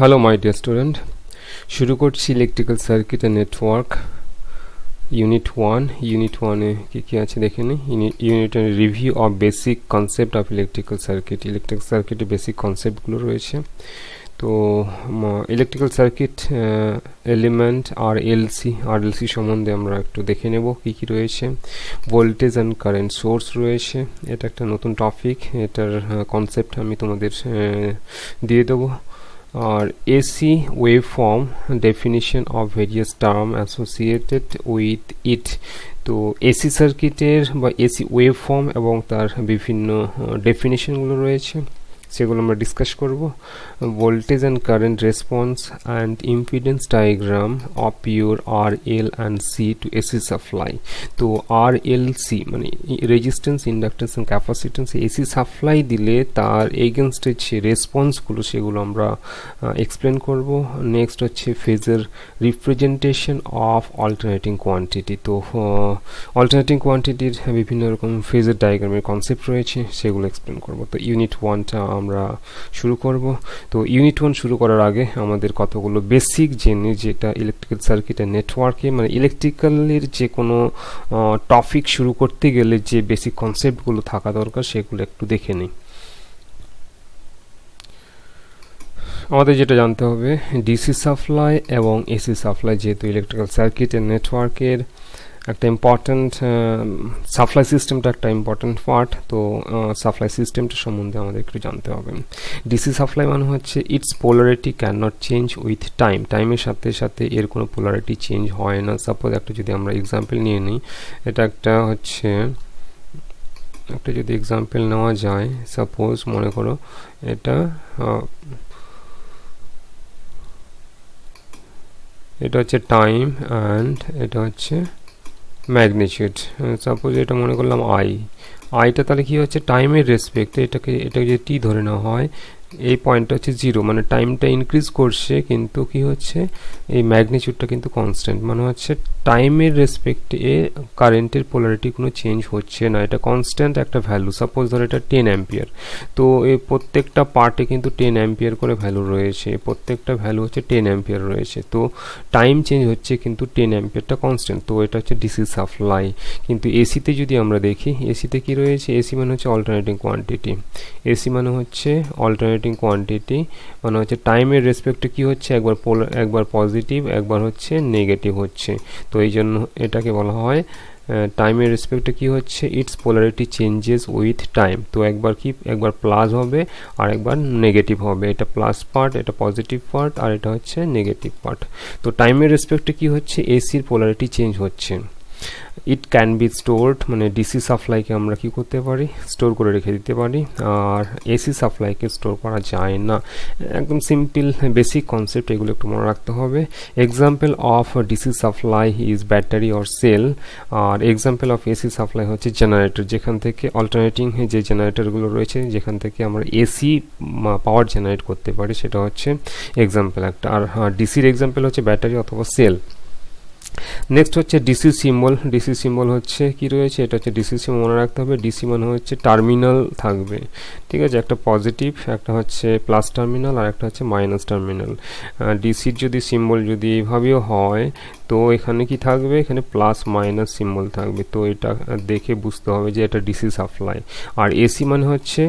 Hello my dear student, শুরু করছি electrical circuit and network unit ওয়ানে কী আছে দেখে নিই। Unit review of basic concept of electrical সার্কিটের বেসিক কনসেপ্টগুলো রয়েছে। তো ইলেকট্রিক্যাল সার্কিট এলিমেন্ট আর এলসি সম্বন্ধে আমরা একটু দেখে নেব কী কী রয়েছে। ভোল্টেজ অ্যান্ড কারেন্ট সোর্স রয়েছে, এটা একটা নতুন টপিক, এটার কনসেপ্ট আমি তোমাদের দিয়ে দেবো। আর AC waveform, definition of various term associated with it. তো এসি সার্কিটের বা এসি ওয়েভ ফর্ম এবং তার বিভিন্ন ডেফিনিশনগুলো রয়েছে, সেগুলো আমরা ডিসকাস করব। Voltage and current response and impedance diagram of pure R L and C to AC supply. তো আর এল সি মানে resistance, inductance and capacitance, AC supply দিলে তার এগেনস্টের যে রেসপন্সগুলো সেগুলো আমরা এক্সপ্লেন করব। নেক্সট হচ্ছে phasor representation of alternating quantity. তো অল্টারনেটিং কোয়ান্টিটির বিভিন্ন রকম ফেজার ডায়াগ্রামের কনসেপ্ট রয়েছে, সেগুলো এক্সপ্লেন করব। তো ইউনিট ওয়ানটা আমরা শুরু করব। তো ইউনিট ওয়ান শুরু করার আগে আমাদের কতগুলো বেসিক জেনে, যেটা ইলেকট্রিক্যাল সার্কিটের নেটওয়ার্কে মানে ইলেকট্রিক্যালের যে কোনো টপিক শুরু করতে গেলে যে বেসিক কনসেপ্টগুলো থাকা দরকার সেগুলো একটু দেখে নিই। আমাদের যেটা জানতে হবে, ডিসি সাপ্লাই এবং এসি সাপ্লাই যেহেতু ইলেকট্রিক্যাল সার্কিটের নেটওয়ার্কের একটা ইম্পর্ট্যান্ট, সাপ্লাই সিস্টেমটা একটা ইম্পর্ট্যান্ট পার্ট। তো সাপ্লাই সিস্টেমটা সম্বন্ধে আমাদের একটু জানতে হবে। ডিসি সাপ্লাই মানে হচ্ছে it's polarity can not change with time, টাইমের সাথে সাথে এর কোনো পোলারিটি চেঞ্জ হয় না। সাপোজ একটা যদি আমরা এক্সাম্পল নিয়ে নিই, এটা একটা যদি এক্সাম্পল নেওয়া যায়, সাপোজ মনে করো এটা হচ্ছে টাইম অ্যান্ড এটা হচ্ছে ম্যাগনিটিউড। সাপোজ এটা মনে করলাম আইটা, তাহলে কি হচ্ছে টাইমের রেসপেক্টে এটাকে যদি টি ধরে নেওয়া হয়, এই পয়েন্টটা হচ্ছে 0, মানে টাইমটা ইনক্রিজ করছে কিন্তু কি হচ্ছে এই ম্যাগনিটিউডটা কিন্তু কনস্ট্যান্ট, মানে হচ্ছে টাইমের রেসপেক্টে কারেন্টের পোলারিটি কোনো চেঞ্জ হচ্ছে না, এটা কনস্ট্যান্ট একটা ভ্যালু। সাপোজ ধর এটা 10 অ্যাম্পিয়ার, তো এই প্রত্যেকটা পার্টে কিন্তু 10 অ্যাম্পিয়ার করে ভ্যালু রয়েছে, প্রত্যেকটা ভ্যালু হচ্ছে 10 অ্যাম্পিয়ার রয়েছে। তো টাইম চেঞ্জ হচ্ছে কিন্তু 10 অ্যাম্পিয়ারটা কনস্ট্যান্ট, তো এটা হচ্ছে ডিসি সাপ্লাই। কিন্তু এসিতে যদি আমরা দেখি, এসিতে কি রয়েছে, এসি মানে হচ্ছে অল্টারনেটিং কোয়ান্টিটি, এসি মানে হচ্ছে অল্টারনেটিং কোয়ান্টিটি, মানে হচ্ছে টাইমের রেসপেক্টে কি হচ্ছে একবার পজিটিভ একবার হচ্ছে নেগেটিভ হচ্ছে। তো এই জন্য এটাকে বলা হয় টাইমের রেসপেক্টে কি হচ্ছে it's polarity changes with time. তো একবার প্লাস হবে আর একবার নেগেটিভ হবে, এটা প্লাস পার্ট, এটা পজিটিভ পার্ট, আর এটা হচ্ছে নেগেটিভ পার্ট। তো টাইমের রেসপেক্টে কি হচ্ছে এসির পোলারিটি চেঞ্জ হচ্ছে। ইট ক্যান বি স্টোরড, মানে ডিসি সাপ্লাইকে আমরা কি করতে পারি, স্টোর করে রেখে দিতে পারি, আর এসি সাপ্লাইকে স্টোর করা যায় না। একদম সিম্পল বেসিক কনসেপ্ট, এগুলো একটু মনে রাখতে হবে। Example of DC supply is battery or cell, আর এক্সাম্পল অফ এসি সাপ্লাই হচ্ছে জেনারেটর, যেখান থেকে অল্টারনেটিং যে জেনারেটরগুলো রয়েছে যেখান থেকে আমরা এসি পাওয়ার জেনারেট করতে পারি, সেটা হচ্ছে এক্সাম্পল একটা। আর ডিসির এক্সাম্পল হচ্ছে ব্যাটারি অথবা সেল। নেক্সট হচ্ছে ডিসি সিম্বল। ডিসি সিম্বল হচ্ছে কি রয়েছে, এটা হচ্ছে ডিসি সিম্বল মনে রাখতে হবে। ডিসি মানে হচ্ছে টার্মিনাল থাকবে, ঠিক আছে, একটা পজিটিভ, একটা হচ্ছে প্লাস টার্মিনাল আর একটা হচ্ছে মাইনাস টার্মিনাল। ডিসির যদি সিম্বল যদি এইভাবেও হয়, তো এখানে কি থাকবে, এখানে প্লাস মাইনাস সিম্বল থাকবে। তো এটা দেখে বুঝতে হবে যে এটা ডিসি সাপ্লাই। আর এসি মানে হচ্ছে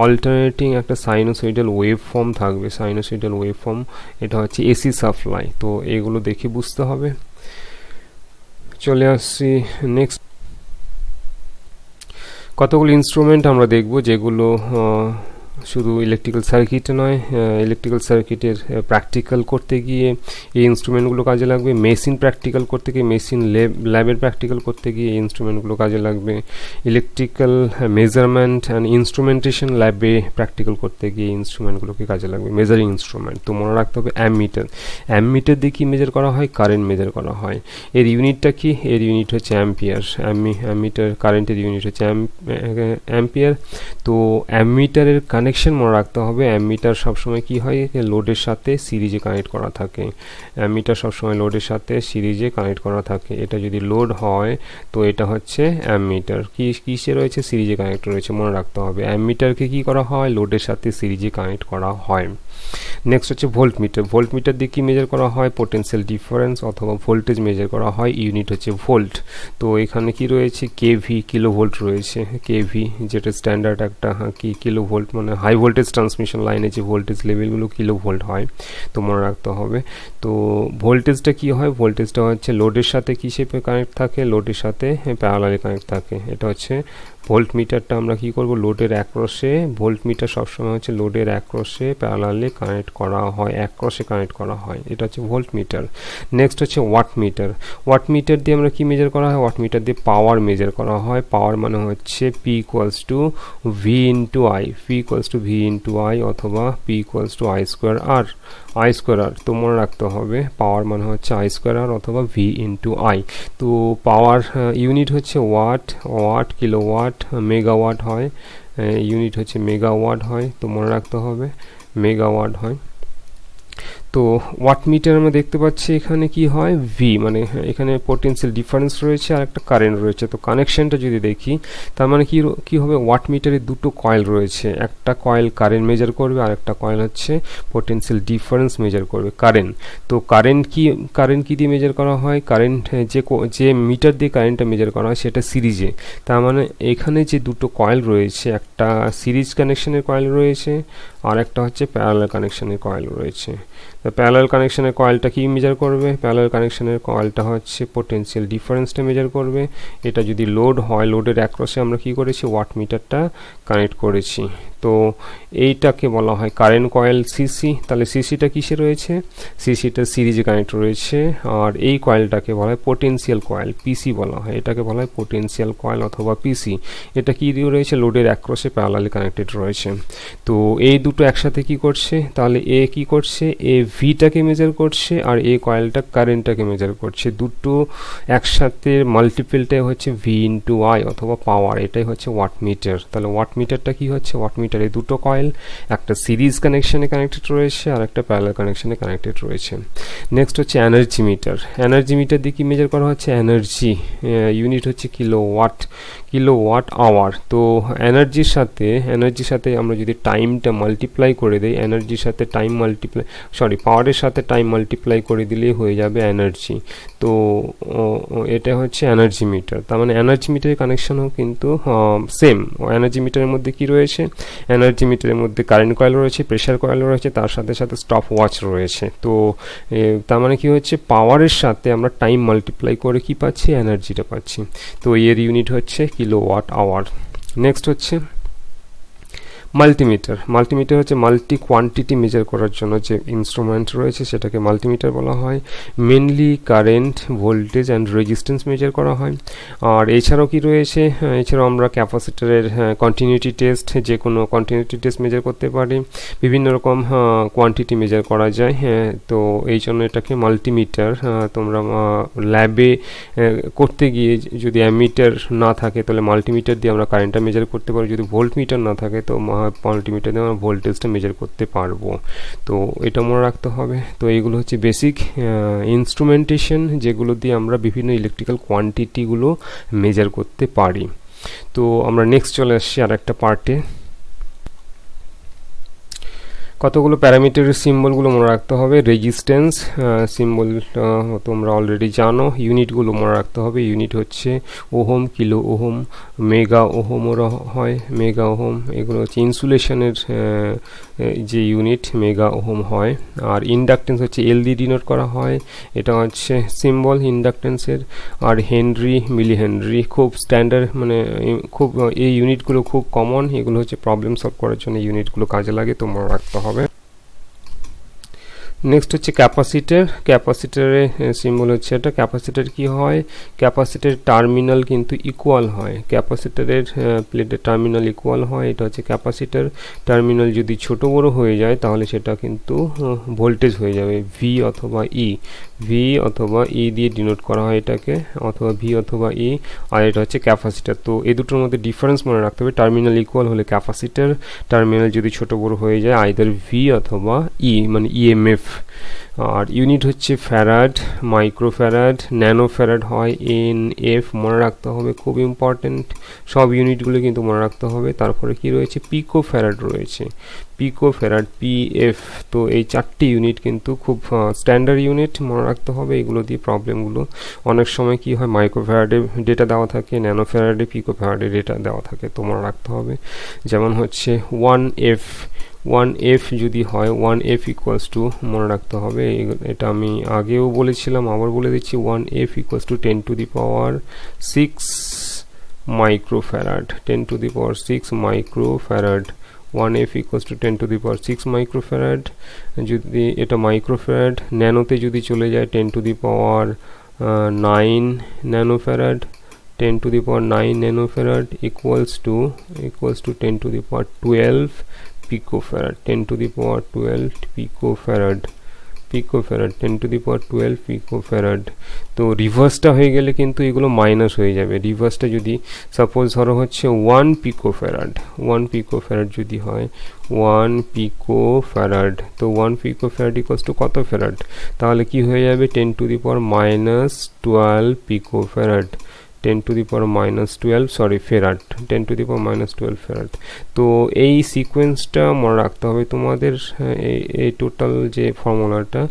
অল্টারনেটিং একটা সাইনোসয়েডাল ওয়েভ ফর্ম থাকবে, সাইনোসয়েডাল ওয়েভ ফর্ম, এটা হচ্ছে এসি সাপ্লাই। তো এগুলো দেখে বুঝতে হবে। চলে আসছি নেক্সট, কতগুলো ইনস্ট্রুমেন্ট আমরা দেখব যেগুলো শুধু ইলেকট্রিক্যাল সার্কিট নয়, ইলেকট্রিক্যাল সার্কিটের প্র্যাকটিক্যাল করতে গিয়ে এই ইনস্ট্রুমেন্টগুলো কাজে লাগবে। মেশিন প্র্যাকটিক্যাল করতে গিয়ে, মেশিন ল্যাবের প্র্যাকটিক্যাল করতে গিয়ে এই ইনস্ট্রুমেন্টগুলো কাজে লাগবে। ইলেকট্রিক্যাল মেজারমেন্ট অ্যান্ড ইনস্ট্রুমেন্টেশন ল্যাবে প্র্যাকটিক্যাল করতে গিয়ে এই ইনস্ট্রুমেন্টগুলোকে কাজে লাগবে, মেজারিং ইনস্ট্রুমেন্ট। তো মনে রাখতে হবে অ্যামমিটার, অ্যামমিটার দিয়ে কী মেজার করা হয়, কারেন্ট মেজার করা হয়। এর ইউনিটটা কি, এর ইউনিট হচ্ছে অ্যাম্পিয়ার। অ্যামমিটার কারেন্টের ইউনিট হচ্ছে অ্যাম্পিয়ার। তো অ্যামমিটারের কানেকশন মনে রাখতে হবে, অ্যামমিটার সবসময় কি হয়, লোডের সাথে সিরিজে কানেক্ট করা থাকে, অ্যামমিটার সবসময় লোডের সাথে সিরিজে কানেক্ট করা থাকে। এটা যদি লোড হয় তো এটা হচ্ছে অ্যামমিটার, কিসে রয়েছে, সিরিজে কানেক্ট রয়েছে, মনে রাখতে হবে। অ্যামমিটারকে কি করা হয়, লোডের সাথে সিরিজে কানেক্ট করা হয়। নেক্সট হচ্ছে ভোল্টমিটার। ভোল্টমিটার দিয়ে কি মেজার করা হয়? পোটেনশিয়াল ডিফারেন্স অথবা ভোল্টেজ মেজার করা হয়, ইউনিট হচ্ছে ভোল্ট। তো এখানে কি রয়েছে? কেভি, কিলো ভোল্ট রয়েছে। কেভি যেটা স্ট্যান্ডার্ড একটা কি কিলো ভোল্ট, মানে হাই ভোল্টেজ ট্রান্সমিশন লাইনে যে ভোল্টেজ লেভেলগুলো কিলো ভোল্ট হয়, তো মনে রাখতে হবে। তো ভোল্টেজটা কি হয়? ভোল্টেজটা হচ্ছে লোডের সাথে কি শেপে কানেক্ট থাকে? লোডের সাথে প্যারালালি কানেক্ট থাকে। এটা হচ্ছে ভোল্টমিটারটা আমরা কি করব? লোডের অ্যাক্রসে, ভোল্টমিটার সবসময় হচ্ছে লোডের অ্যাক্রসে প্যারালালি কানেক্ট করা হয়, অ্যাক্রসে কানেক্ট করা হয়, এটা হচ্ছে ভোল্টমিটার। নেক্সট হচ্ছে ওয়াটমিটার। ওয়াটমিটার দিয়ে আমরা কি মেজার করা হয়? ওয়াটমিটার দিয়ে পাওয়ার মেজার করা হয়। পাওয়ার মানে হচ্ছে P equals to V into I, P equals to V into I অথবা P equals to I square R, I square R. তো মনে রাখতে হবে পাওয়ার মানে হচ্ছে আই স্কোয়ার আর অথবা ভি ইন্টু আই। তো পাওয়ার ইউনিট হচ্ছে ওয়াট, ওয়াট কিলোওয়াট, মেগাওয়াট হয়, ইউনিট হচ্ছে মেগাওয়াট হয়, তো মনে রাখতে হবে মেগাওয়াট হয়। তো ওয়াটমিটার আমরা দেখতে পাচ্ছি এখানে কি হয়? ভি মানে এখানে পোটেনশিয়াল ডিফারেন্স রয়েছে আর একটা কারেন্ট রয়েছে। তো কানেকশনটা যদি দেখি তার মানে কি হবে? ওয়াটমিটারে দুটো কয়েল রয়েছে, একটা কয়েল কারেন্ট মেজার করবে আর একটা কয়েল হচ্ছে পোটেনশিয়াল ডিফারেন্স মেজার করবে, কারেন্ট। তো কারেন্ট কি দিয়ে মেজার করা হয়? কারেন্ট যে মিটার দিয়ে কারেন্টটা মেজার করা হয় সেটা সিরিজে। তার মানে এখানে যে দুটো কয়েল রয়েছে, একটা সিরিজ কানেকশনের কয়েল রয়েছে আর একটা হচ্ছে প্যারালাল কানেকশনের কয়েল রয়েছে। তো প্যারালাল কানেকশনের কয়েলটা কি মেজার করবে? প্যারালাল কানেকশনের কয়েলটা হচ্ছে পোটেনশিয়াল ডিফারেন্সটা মেজার করবে। এটা যদি লোড হয়, লোডের অ্যাক্রসে আমরা কি করেছি? ওয়াটমিটারটা কানেক্ট করেছি। তো এইটাকে বলা হয় কারেন্ট কয়েল সিসি। তাহলে সিসিটা কিসে রয়েছে? সিসিটা সিরিজে কানেক্ট রয়েছে। আর এই কয়েলটাকে বলা হয় পোটেনশিয়াল কয়েল, পিসি বলা হয়, এটাকে বলা হয় পোটেনশিয়াল কয়েল অথবা পিসি। এটা কি দিয়ে রয়েছে? লোডের অ্যাক্রসে প্যারালালি কানেক্টেড রয়েছে। তো এই দুটো একসাথে কি করছে? তাহলে এ কি করছে? এ ভিটাকে মেজার করছে আর এই কয়েলটা কারেন্টটাকে মেজার করছে। দুটো একসাথে মাল্টিপলটাই হচ্ছে ভি ইন্টু আই অথবা পাওয়ার, এটাই হচ্ছে ওয়াটমিটার। তাহলে ওয়াটমিটারটা কি হচ্ছে? ওয়াটমিটারে দুটো কয়েল, একটা সিরিজ কানেকশনে কানেক্টেড রয়েছে আর একটা প্যারালাল কানেকশনে কানেক্টেড রয়েছে। নেক্সট হচ্ছে এনার্জি মিটার। এনার্জি মিটার দিয়ে কি মেজার করা হচ্ছে? এনার্জি, ইউনিট হচ্ছে কিলোওয়াট, কিলোওয়াট আওয়ার। তো এনার্জির সাথে আমরা যদি টাইমটা মাল্টিপ্লাই করে দিই, এনার্জির সাথে টাইম মাল্টিপ্লাই, পাওয়ারের সাথে টাইম মাল্টিপ্লাই করে দিলেই হয়ে যাবে এনার্জি। তো এটা হচ্ছে এনার্জি মিটার। তার মানে এনার্জি মিটারের কানেকশনও কিন্তু সেম। এনার্জি মিটারের মধ্যে কি রয়েছে? এনার্জি মিটারের মধ্যে কারেন্ট কয়েল রয়েছে, প্রেসার কয়েল রয়েছে, তার সাথে সাথে স্টপ ওয়াচ রয়েছে। তো তার মানে কি হচ্ছে? পাওয়ারের সাথে আমরা টাইম মাল্টিপ্লাই করে কি পাচ্ছি? এনার্জিটা পাচ্ছি। তো এর ইউনিট হচ্ছে কিলোওয়াট আওয়ার। নেক্সট হচ্ছে মাল্টিমিটার। মাল্টিমিটার হচ্ছে মাল্টি কোয়ান্টিটি মেজার করার জন্য যে ইনস্ট্রুমেন্ট রয়েছে সেটাকে মাল্টিমিটার বলা হয়। Mainly current, voltage and resistance measure করা হয়। আর এছাড়াও কি রয়েছে? এছাড়াও আমরা ক্যাপাসিটরের কন্টিনিউটি টেস্ট, যে কোনো কন্টিনিউটি টেস্ট মেজার করতে পারি, বিভিন্ন রকম কোয়ান্টিটি মেজার করা যায়। তো এই জন্য এটাকে মাল্টিমিটার। তোমরা ল্যাবে করতে গিয়ে যদি অ্যামিটার না থাকে তাহলে মাল্টিমিটার দিয়ে আমরা কারেন্টটা মেজার করতে পারি। যদি ভোল্ট মিটার না থাকে তো মাল্টিমিটার দিয়ে আমরা ভোল্টেজটা মেজার করতে পারবো। তো এটা মনে রাখতে হবে। তো এইগুলো হচ্ছে বেসিক ইনস্ট্রুমেন্টেশন, যেগুলো দিয়ে আমরা বিভিন্ন ইলেকট্রিক্যাল কোয়ান্টিটিগুলো মেজার করতে পারি। তো আমরা নেক্সট চলে আসছি আর একটা পার্টে। কতগুলো প্যারামিটারের সিম্বলগুলো মনে রাখতে হবে। রেজিস্ট্যান্স সিম্বলটা তোমরা অলরেডি জানো। ইউনিটগুলো মনে রাখতে হবে। ইউনিট হচ্ছে ওহম, কিলো ওহম, মেগা ওহমও হয়, মেগা ওহম। এগুলো হচ্ছে ইনসুলেশনের যে ইউনিট, মেগা ওহম হয়। আর ইন্ডাকটেন্স হচ্ছে এল দিয়ে ডিনোট করা হয়, এটা হচ্ছে সিম্বল ইন্ডাকটেন্সের। আর হেনরি, মিলি হেনরি খুব স্ট্যান্ডার্ড, মানে খুব এই ইউনিটগুলো খুব কমন। এগুলো হচ্ছে প্রবলেম সলভ করার জন্য ইউনিটগুলো কাজে লাগে, তো মনে রাখতে হবে। নেক্সট হচ্ছে ক্যাপাসিটর। ক্যাপাসিটরের সিম্বল হচ্ছে এটা। ক্যাপাসিটর কি হয়? ক্যাপাসিটর টার্মিনাল কিন্তু ইকুয়াল হয়। ক্যাপাসিটরের প্লেটের টার্মিনাল ইকুয়াল হয়, এটা হচ্ছে ক্যাপাসিটর। টার্মিনাল যদি ছোট বড় হয়ে যায় তাহলে সেটা কিন্তু ভোল্টেজ হয়ে যাবে, ভি অথবা ই। ভি অথবা ই দিয়ে ডিনোট করা হয় এটাকে, অথবা ভি অথবা ই। আর এটা হচ্ছে ক্যাপাসিটর। তো এই দুটোর মধ্যে ডিফারেন্স মনে রাখতে হবে। টার্মিনাল ইকুয়াল হলে ক্যাপাসিটর, টার্মিনাল যদি ছোট বড় হয়ে যায় আইদার ভি অথবা ই, মানে ইএমএফ। আর ইউনিট হচ্ছে ফ্যারাড, মাইক্রোফ্যারাড, ন্যানোফ্যারাড হয় NF, মনে রাখতে হবে, খুব ইম্পর্টেন্ট, সব ইউনিটগুলো কিন্তু মনে রাখতে হবে। তারপরে কি রয়েছে, পিকোফ্যারাড রয়েছে, পিকোফ্যারাড PF। তো এই 4টি ইউনিট কিন্তু খুব স্ট্যান্ডার্ড ইউনিট, মনে রাখতে হবে। এগুলো দিয়ে প্রবলেমগুলো অনেক সময় কি হয়, মাইক্রোফ্যারাডে ডেটা দেওয়া থাকে, ন্যানোফ্যারাডে, পিকোফ্যারাডে ডেটা দেওয়া থাকে, তো মনে রাখতে হবে। যেমন হচ্ছে 1F যদি হয়, 1F ইকুয়ালস টু, মনে রাখতে হবে, এটা আমি আগেও বলেছিলাম, আবার বলে দিচ্ছি, 1F equals to 10 to the power 6 microfarad, 10 to the power 6 microfarad. 1F equals to 10 to the power 6 microfarad. যদি এটা মাইক্রোফ্যারাড, ন্যানোতে যদি চলে যায় 10 to the power 9 ন্যানোফ্যারাড, 10 to the power 9 nanofarad equals to 10 to the power 12 picofarad, 10 to the power 12 picofarad, 10 to the power 12 picofarad। তো রিভার্সটা হয়ে গেলে কিন্তু এগুলো মাইনাস হয়ে যাবে। রিভার্সটা যদি সাপোজ ধরো হচ্ছে 1 পিকোফ্যারাড যদি হয়, 1 পিকোফ্যারাড, তো 1 পিকোফ্যারাড ইকুয়ালস টু কত ফ্যারাড, তাহলে কি হয়ে যাবে, 10 to the power minus 12 পিকোফ্যারাড, 10 to the power minus 12 farad, 10 to the power minus 12 farad. তো এই সিকোয়েন্সটা মনে রাখতে হবে তোমাদের। এই টোটাল যে ফর্মুলাটা,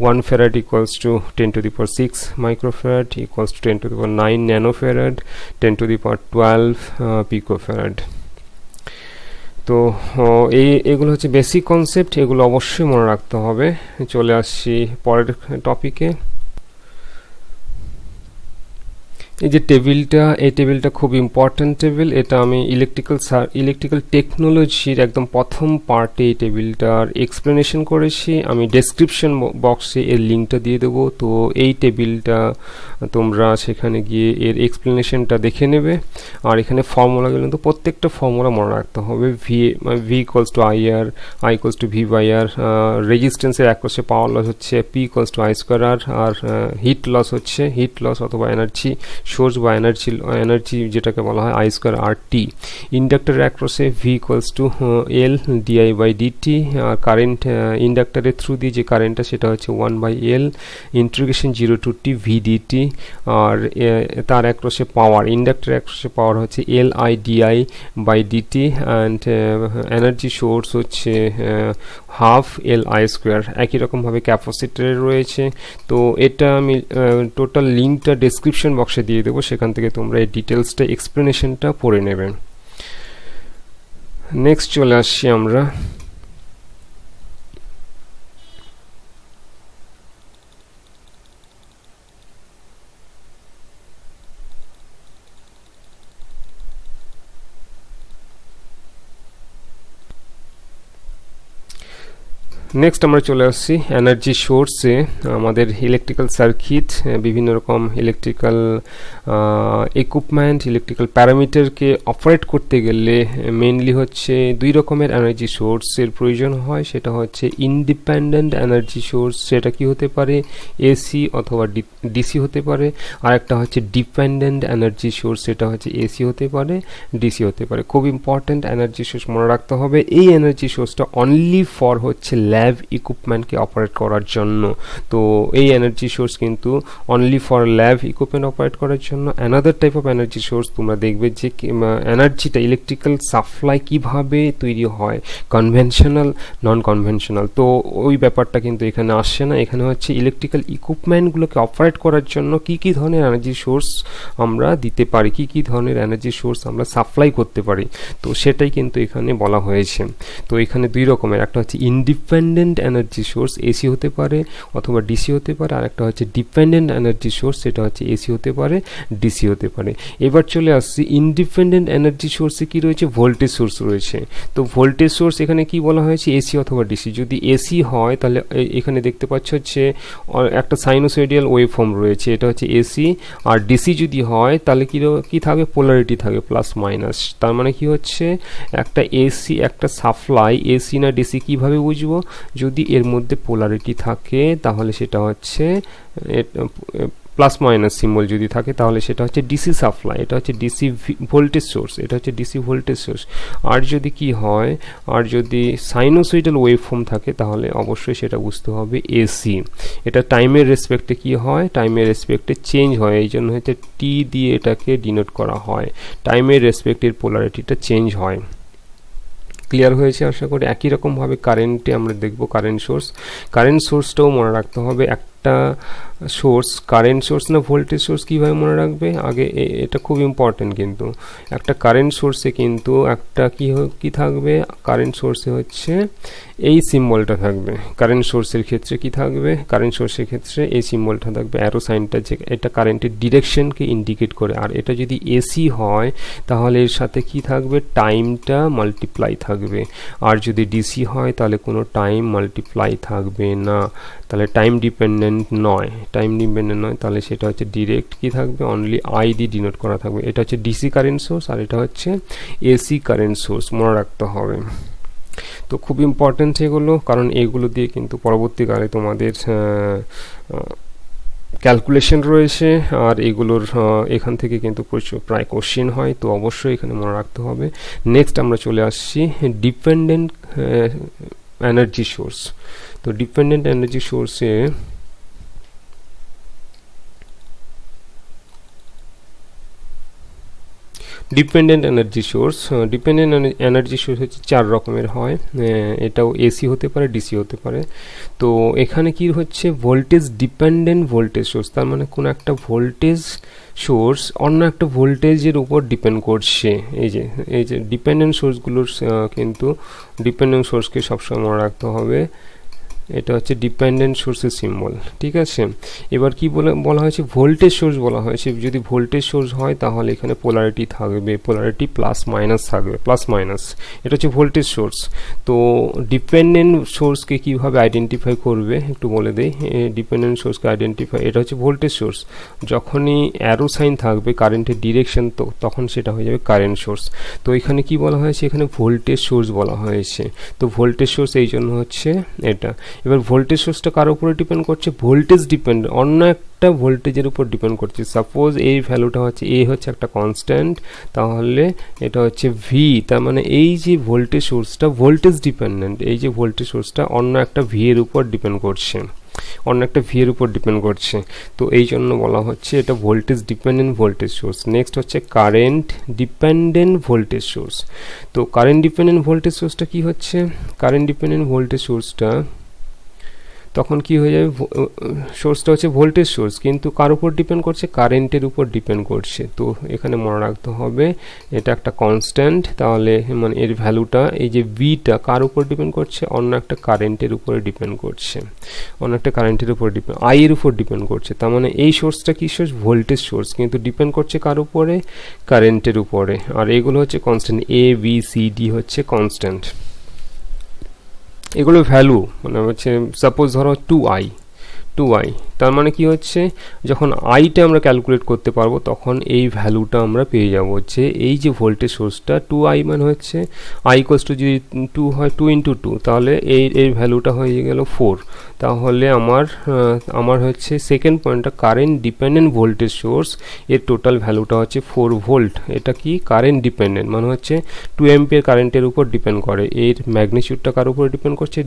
1 farad equals to 10 to the power 6 microfarad equals to 10 to the power 9 ন্যানোফেরাড, 10 to the power 12 পিকোফেরাড। তো এগুলো হচ্ছে বেসিক কনসেপ্ট, এগুলো অবশ্যই মনে রাখতে হবে। চলে আসছি পরের টপিকে। এই যে টেবিলটা, এই টেবিলটা খুব ইম্পর্ট্যান্ট টেবিল। এটা আমি ইলেকট্রিক্যাল টেকনোলজির একদম প্রথম পার্টে এই টেবিলটার এক্সপ্লেনেশন করেছি। আমি ডেসক্রিপশন বক্সে এর লিঙ্কটা দিয়ে দেবো। তো এই টেবিলটা তোমরা সেখানে গিয়ে এর এক্সপ্লেনেশনটা দেখে নেবে। আর এখানে ফর্মুলাগুলো কিন্তু প্রত্যেকটা ফর্মুলা মনে রাখতে হবে। V equals to IR, I equals to V/R, রেজিস্ট্যান্সের অ্যাক্রসে পাওয়ার লস হচ্ছে P ইকুয়ালস টু I²R, আর হিট লস হচ্ছে অথবা এনার্জি সোর্স বা এনার্জি যেটাকে বলা হয় I²RT। ইন্ডাক্টরের অ্যাক্রসে V equals to L di/dt, আর কারেন্ট ইন্ডাক্টরের থ্রু দিয়ে যে কারেন্টটা সেটা হচ্ছে 1/L integration 0 to t VDT। আর তার অ্যাক্রসে পাওয়ার, ইন্ডাক্টরের অ্যাক্রসে পাওয়ার হচ্ছে LI/di/dt, অ্যান্ড এনার্জি সোর্স হচ্ছে হাফ LI²। একই রকমভাবে ক্যাপাসিটরের রয়েছে। তো এটা আমি টোটাল লিঙ্কটা ডেসক্রিপশন বক্সে দিয়ে দেবো, সেখান থেকে তোমরা এই ডিটেলসটা এক্সপ্লেনেশনটা পড়ে নেবে। নেক্সট চলে আসছি আমরা আমরা চলে আসছি এনার্জি সোর্সে। আমাদের ইলেকট্রিক্যাল সার্কিট, বিভিন্ন রকম ইলেকট্রিক্যাল ইকুইপমেন্ট, ইলেকট্রিক্যাল প্যারামিটারকে অপারেট করতে গেলে মেইনলি হচ্ছে দুই রকমের এনার্জি সোর্সের প্রয়োজন হয়। সেটা হচ্ছে ইন্ডিপেন্ডেন্ট এনার্জি সোর্স, সেটা কি হতে পারে, AC অথবা DC হতে পারে। আর একটা হচ্ছে ডিপেন্ডেন্ট এনার্জি সোর্স, সেটা হচ্ছে AC হতে পারে, DC হতে পারে। খুব ইম্পর্ট্যান্ট এনার্জি সোর্স মনে রাখতে হবে। এই এনার্জি সোর্সটা অনলি ফর হচ্ছে ল্যাব ইকুইপমেন্টকে অপারেট করার জন্য। তো এই এনার্জি সোর্স কিন্তু only for lab equipment operate করার জন্য। Another type of energy source তোমরা দেখবে যে এনার্জিটা, ইলেকট্রিক্যাল সাপ্লাই কিভাবে তৈরি হয়, কনভেনশনাল, নন কনভেনশনাল। তো ওই ব্যাপারটা কিন্তু এখানে আসছে না। এখানে হচ্ছে ইলেকট্রিক্যাল ইকুইপমেন্টগুলোকে অপারেট করার জন্য কি কি ধরনের এনার্জি সোর্স আমরা দিতে পারি, কি কি ধরনের এনার্জি সোর্স আমরা সাপ্লাই করতে পারি, তো সেটাই কিন্তু এখানে বলা হয়েছে। তো এখানে দুই রকমের, একটা হচ্ছে ইন্ডিপেন্ডেন্ট এনার্জি সোর্স, AC হতে পারে অথবা DC হতে পারে। আর একটা হচ্ছে ডিপেন্ডেন্ট এনার্জি সোর্স, সেটা হচ্ছে AC হতে পারে, DC হতে পারে। এবার চলে আসছি ইন্ডিপেন্ডেন্ট এনার্জি সোর্সে কি রয়েছে, ভোল্টেজ সোর্স রয়েছে। তো ভোল্টেজ সোর্স এখানে কি বলা হয়েছে, AC অথবা DC। যদি AC হয় তাহলে এখানে দেখতে পাচ্ছ হচ্ছে একটা সাইনোসয়েডিয়াল ওয়েভফর্ম রয়েছে, এটা হচ্ছে AC। আর DC যদি হয় তাহলে কি থাকবে, পোলারিটি থাকবে প্লাস মাইনাস। তার মানে কি হচ্ছে, একটা AC, একটা সাপ্লাই AC না DC কিভাবে বুঝবো, যদি এর মধ্যে পোলারিটি থাকে তাহলে সেটা হচ্ছে প্লাস মাইনাস সিম্বল যদি থাকে তাহলে সেটা হচ্ছে ডিসি সাপ্লাই, এটা হচ্ছে ডিসি ভোল্টেজ সোর্স, এটা হচ্ছে ডিসি ভোল্টেজ সোর্স। আর যদি কি হয়, আর যদি সাইনোসয়েডাল ওয়েভফর্ম থাকে তাহলে অবশ্যই সেটা বুঝতে হবে এসি। এটা টাইমের রেসপেক্টে কি হয়, টাইমের রেসপেক্টে চেঞ্জ হয়, এই জন্য হচ্ছে টি দিয়ে এটাকে ডিনোট করা হয়, টাইমের রেসপেক্টের পোলারিটিটা চেঞ্জ হয়। ক্লিয়ার হয়েছে আশা করি। একই রকমভাবে কারেন্টে আমরা দেখব কারেন্ট সোর্স, কারেন্ট সোর্সটাও মনে রাখতে হবে। একটা সোর্স কারেন্ট সোর্স না ভোল্টেজ সোর্স কীভাবে মনে রাখবে আগে, এটা খুব ইম্পর্টেন্ট। কিন্তু একটা কারেন্ট সোর্সে কিন্তু একটা কি থাকবে, কারেন্ট সোর্সে হচ্ছে এই সিম্বলটা থাকবে। কারেন্ট সোর্সের ক্ষেত্রে কি থাকবে, কারেন্ট সোর্সের ক্ষেত্রে এই সিম্বলটা থাকবে, অ্যারো সাইনটা, যে এটা কারেন্টের ডিরেকশনকে ইন্ডিকেট করে। আর এটা যদি এসি হয় তাহলে এর সাথে কি থাকবে, টাইমটা মাল্টিপ্লাই থাকবে। আর যদি ডিসি হয় তাহলে কোনো টাইম মাল্টিপ্লাই থাকবে না, তাহলে টাইম ডিপেন্ডেন্ট নয়, টাইম ডিপেন্ডেন্ট নয়, তাহলে সেটা হচ্ছে ডিরেক্ট কি থাকবে, অনলি আই দিয়ে ডিনোট করা থাকবে। এটা হচ্ছে ডিসি কারেন্ট সোর্স আর এটা হচ্ছে এসি কারেন্ট সোর্স, মনে রাখতে হবে। তো খুব ইম্পর্টেন্ট এগুলো, কারণ এগুলো দিয়ে কিন্তু পরবর্তীকালে তোমাদের ক্যালকুলেশন রয়েছে, আর এগুলোর এখান থেকে কিন্তু প্রচুর প্রায় কোশ্চেন হয়, তো অবশ্যই এখানে মনে রাখতে হবে। নেক্সট আমরা চলে আসছি ডিপেন্ডেন্ট এনার্জি সোর্স। তো ডিপেন্ডেন্ট এনার্জি সোর্সে dependent energy source, dependent energy source হচ্ছে 4 রকমের হয়, এটাও এসি হতে পারে, ডিসি হতে পারে। তো এখানে কি হচ্ছে, ভোল্টেজ ডিপেন্ডেন্ট ভোল্টেজ সোর্স, তার মানে কোনো একটা ভোল্টেজ সোর্স অন্য একটা ভোল্টেজের উপর ডিপেন্ড করছে। এই যে ডিপেন্ডেন্ট সোর্সগুলোর কিন্তু ডিপেন্ডেন্ট সোর্সকে সবসময় মনে রাখতে হবে, এটা হচ্ছে ডিপেন্ডেন্ট সোর্সের সিম্বল, ঠিক আছে। এবার কি বলা হয়েছে, ভোল্টেজ সোর্স বলা হয়েছে। যদি ভোল্টেজ সোর্স হয় তাহলে এখানে পোলারিটি থাকবে, পোলারিটি প্লাস মাইনাস থাকবে, প্লাস মাইনাস, এটা হচ্ছে ভোল্টেজ সোর্স। তো ডিপেন্ডেন্ট সোর্সকে কিভাবে আইডেন্টিফাই করবে একটু বলে দেই। ডিপেন্ডেন্ট সোর্সকে আইডেন্টিফাই, এটা হচ্ছে ভোল্টেজ সোর্স, যখনই অ্যারো সাইন থাকবে কারেন্টের ডিরেকশন, তো তখন সেটা হয়ে যাবে কারেন্ট সোর্স। তো এখানে কি বলা হয়েছে, এখানে ভোল্টেজ সোর্স বলা হয়েছে। তো ভোল্টেজ সোর্স এই জন্য হচ্ছে এটা। এবার ভোল্টেজ সোর্সটা কার উপরে ডিপেন্ড করছে, ভোল্টেজ ডিপেন্ড অন্য একটা ভোল্টেজের উপর ডিপেন্ড করছে। সাপোজ এই ভ্যালুটা হচ্ছে এ, হচ্ছে একটা কনস্ট্যান্ট, তাহলে এটা হচ্ছে ভি, তার মানে এই যে ভোল্টেজ সোর্সটা ভোল্টেজ ডিপেন্ডেন্ট, এই যে ভোল্টেজ সোর্সটা অন্য একটা ভি এর উপর ডিপেন্ড করছে, অন্য একটা ভি এর উপর ডিপেন্ড করছে। তো এই জন্য বলা হচ্ছে এটা voltage dependent voltage source. Next হচ্ছে কারেন্ট ডিপেন্ডেন্ট ভোল্টেজ সোর্স। তো কারেন্ট ডিপেন্ডেন্ট ভোল্টেজ সোর্সটা কি হচ্ছে, কারেন্ট ডিপেন্ডেন্ট ভোল্টেজ সোর্সটা তখন কি হয়ে যাবে, সোর্সটা হচ্ছে ভোল্টেজ সোর্স কিন্তু কার উপর ডিপেন্ড করছে, কারেন্টের উপর ডিপেন্ড করছে। তো এখানে মনে রাখতে হবে এটা একটা কনস্ট্যান্ট, তাহলে মানে এর ভ্যালুটা এই যে বিটা কার উপর ডিপেন্ড করছে, অন্য একটা কারেন্টের উপরে ডিপেন্ড করছে, অন্য একটা কারেন্টের উপর ডিপেন্ড, আই এর উপর ডিপেন্ড করছে। তার মানে এই সোর্সটা কি সোর্স, ভোল্টেজ সোর্স, কিন্তু ডিপেন্ড করছে কার উপরে, কারেন্টের উপরে। আর এগুলো হচ্ছে constant, A B C D হচ্ছে কনস্ট্যান্ট, এগুলো ভ্যালু মানে হচ্ছে সাপোজ ধরো 2i, তার মানে কি হচ্ছে, যখন আইটা আমরা ক্যালকুলেট করতে পারবো তখন এই ভ্যালুটা আমরা পেয়ে যাবো, যে এই যে ভোল্টেজ সোর্সটা 2i মানে হচ্ছে i ইকুয়ালস টু যদি 2 হয় 2 ইন্টু 2, তাহলে এই ভ্যালুটা হয়ে গেল 4। তাহলে আমার হচ্ছে সেকেন্ড পয়েন্টটা কারেন্ট ডিপেন্ডেন্ট ভোল্টেজ সোর্স, এর টোটাল ভ্যালুটা হচ্ছে 4 ভোল্ট। এটা কি কারেন্ট ডিপেন্ডেন্ট মানে হচ্ছে 2 অ্যাম্পিয়ার কারেন্টের উপর ডিপেন্ড করে, এর ম্যাগনিটিউডটা কার উপর ডিপেন্ড করছে,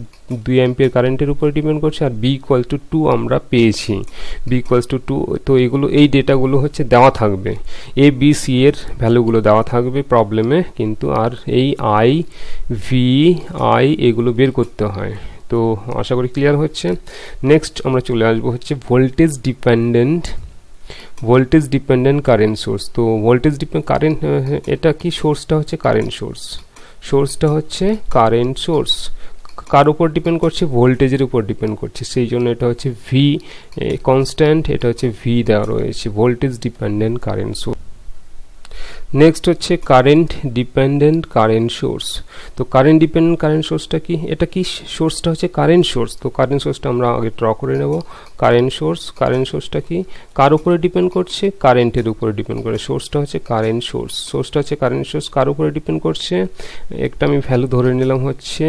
2 অ্যাম্পিয়ার কারেন্টের উপর ডিপেন্ড করছে। আর বি ইকুয়াল টু 2 আমরা পেয়েছি, বি ইকুয়ালস টু 2। তো এগুলো এই ডেটাগুলো হচ্ছে দেওয়া থাকবে, এ বি সি এর ভ্যালুগুলো দেওয়া থাকবে প্রবলেমে কিন্তু, আর এই আই ভি আই এগুলো বের করতে হয়। তো আশা করি ক্লিয়ার হচ্ছে। নেক্সট আমরা চলে আসবো হচ্ছে ভোল্টেজ ডিপেন্ডেন্ট কারেন্ট সোর্স। তো ভোল্টেজ ডিপেন্ড কারেন্ট, এটা কি সোর্সটা হচ্ছে কারেন্ট সোর্স, সোর্সটা হচ্ছে কারেন্ট সোর্স, কার উপর ডিপেন্ড করছে, ভোল্টেজের উপর ডিপেন্ড করছে, সেই জন্য এটা হচ্ছে ভি কনস্ট্যান্ট, এটা হচ্ছে ভি দেওয়া রয়েছে, voltage dependent current source. Next হচ্ছে কারেন্ট ডিপেন্ডেন্ট কারেন্ট সোর্স। তো কারেন্ট ডিপেন্ডেন্ট কারেন্ট সোর্সটা কি, এটা কি সোর্সটা হচ্ছে কারেন্ট সোর্স। তো কারেন্ট সোর্সটা আমরা আগে ড্র করে নেব। কারেন্ট সোর্সটা কি কার উপরে ডিপেন্ড করছে, কারেন্টের উপরে ডিপেন্ড করে, সোর্সটা হচ্ছে কারেন্ট সোর্স, কার উপরে ডিপেন্ড করছে, একটা আমি ভ্যালু ধরে নিলাম হচ্ছে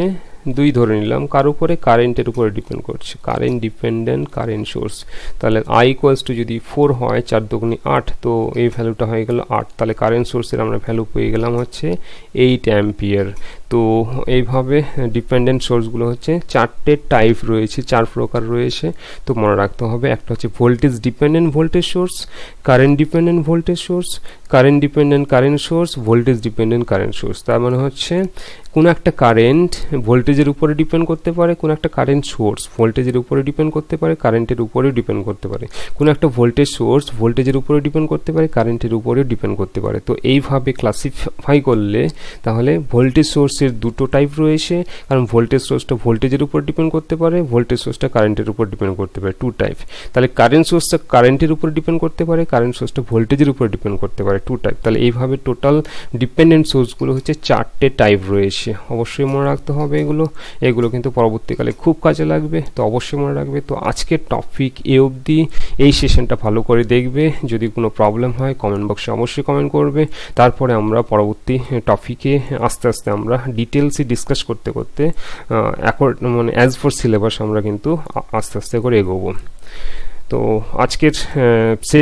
দুই ধরে নিলাম, কার উপরে, কারেন্টের উপরে ডিপেন্ড করছে, কারেন্ট ডিপেন্ডেন্ট কারেন্ট সোর্স। তাহলে আই ইকুয়ালস টু যদি 4 হয়, 4 দুগুণে 8, তো এই ভ্যালুটা হয়ে গেল 8। তাহলে কারেন্ট সোর্সের আমরা ভ্যালু পেয়ে গেলাম হচ্ছে 8 অ্যাম্পিয়ার। তো এইভাবে ডিপেন্ডেন্ট সোর্সগুলো হচ্ছে 4টে টাইপ রয়েছে, 4 প্রকার রয়েছে। তো মনে রাখতে হবে, একটা হচ্ছে voltage dependent voltage source, current dependent voltage source, current dependent current source, voltage dependent current source. তার মানে হচ্ছে কোনো একটা কারেন্ট ভোল্টেজের উপরে ডিপেন্ড করতে পারে, কোনো একটা কারেন্ট সোর্স ভোল্টেজের উপরে ডিপেন্ড করতে পারে, কারেন্টের উপরেও ডিপেন্ড করতে পারে, কোনো একটা ভোল্টেজ সোর্স ভোল্টেজের উপরে ডিপেন্ড করতে পারে, কারেন্টের উপরেও ডিপেন্ড করতে পারে। তো এইভাবে ক্লাসিফাই করলে তাহলে ভোল্টেজ সোর্সের দুটো টাইপ রয়েছে, কারণ ভোল্টেজ সোর্সটা ভোল্টেজের উপর ডিপেন্ড করতে পারে, ভোল্টেজ সোর্সটা কারেন্টের উপর ডিপেন্ড করতে পারে, টু টাইপ। তাহলে কারেন্ট সোর্সটা কারেন্টের উপর ডিপেন্ড করতে পারে, কারেন্ট সোর্সটা ভোল্টেজের উপর ডিপেন্ড করতে পারে, টু টাইপ। তাহলে এইভাবে টোটাল ডিপেন্ডেন্ট সোর্সগুলো হচ্ছে 4টে টাইপ রয়েছে। অবশ্যই মনে রাখতে হবে এগুলো কিন্তু পরবর্তীকালে খুব কাজে লাগবে, তো অবশ্যই মনে রাখবে। তো আজকের টপিক এ অবধি, এই সেশনটা ভালো করে দেখবে, যদি কোনো প্রবলেম হয় কমেন্ট বক্সে অবশ্যই কমেন্ট করবে। তারপরে আমরা পরবর্তী টপিকে আস্তে আস্তে আমরা ডিটেলসে ডিসকাস করতে করতে মানে অ্যাজ ফর সিলেবাস আমরা কিন্তু আস্তে আস্তে করে এগোবো। তো আজকের